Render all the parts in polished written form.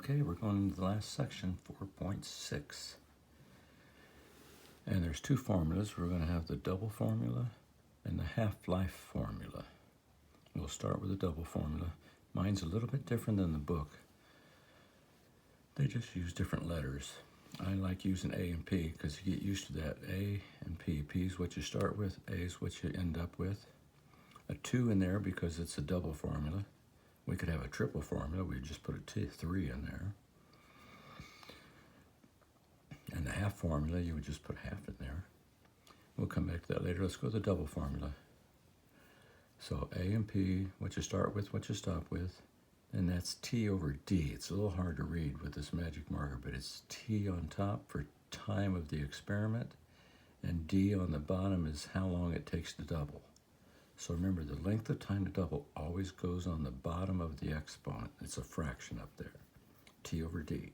Okay, we're going into the last section, 4.6. And there's two formulas. We're going to have the double formula and the half-life formula. We'll start with the double formula. Mine's a little bit different than the book. They just use different letters. I like using A and P because you get used to that. A and P. P is what you start with. A is what you end up with. A 2 in there because it's a double formula. We could have a triple formula. We'd just put a 3 in there. And the half formula, you would just put half in there. We'll come back to that later. Let's go to the double formula. So A and P, what you start with, what you stop with. And that's T over D. It's a little hard to read with this magic marker, but it's T on top for time of the experiment, and D on the bottom is how long it takes to double. So remember, the length of time to double always goes on the bottom of the exponent. It's a fraction up there, T over D.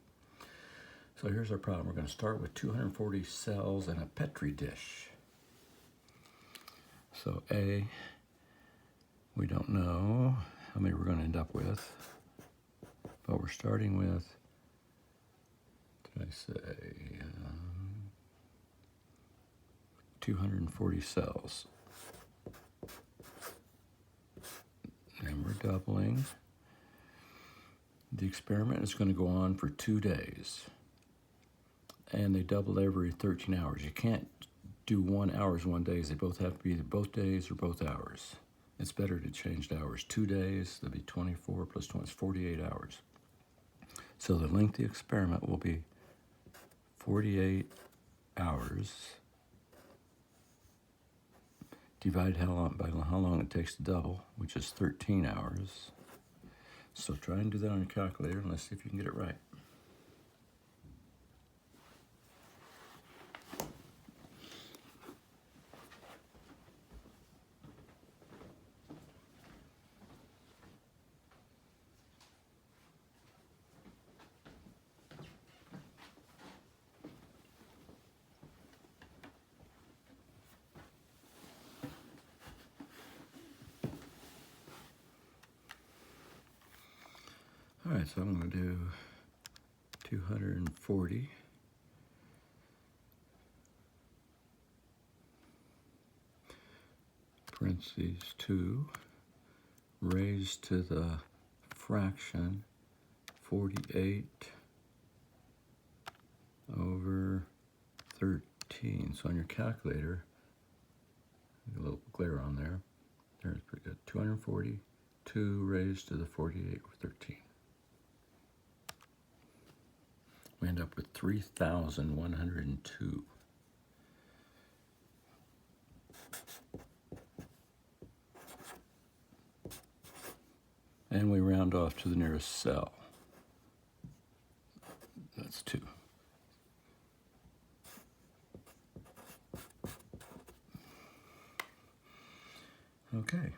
So here's our problem. We're going to start with 240 cells in a Petri dish. So A, we don't know how many we're going to end up with, but we're starting with, did I say, 240 cells. And we're doubling. The experiment is going to go on for 2 days. And they double every 13 hours. You can't do 1 hour one days. They both have to be either both days or both hours. It's better to change the hours. 2 days, that'll be 24 plus 20, it's 48 hours. So the length of the experiment will be 48 hours divided by how long it takes to double, which is 13 hours. So try and do that on your calculator and let's see if you can get it right. All right, so I'm going to do 240 parentheses 2 raised to the fraction 48 over 13. So on your calculator, a little glare on there. There's pretty good. 240, 2 raised to the 48 over 13. We end up with 3,102. And we round off to the nearest cell. That's 2. Okay.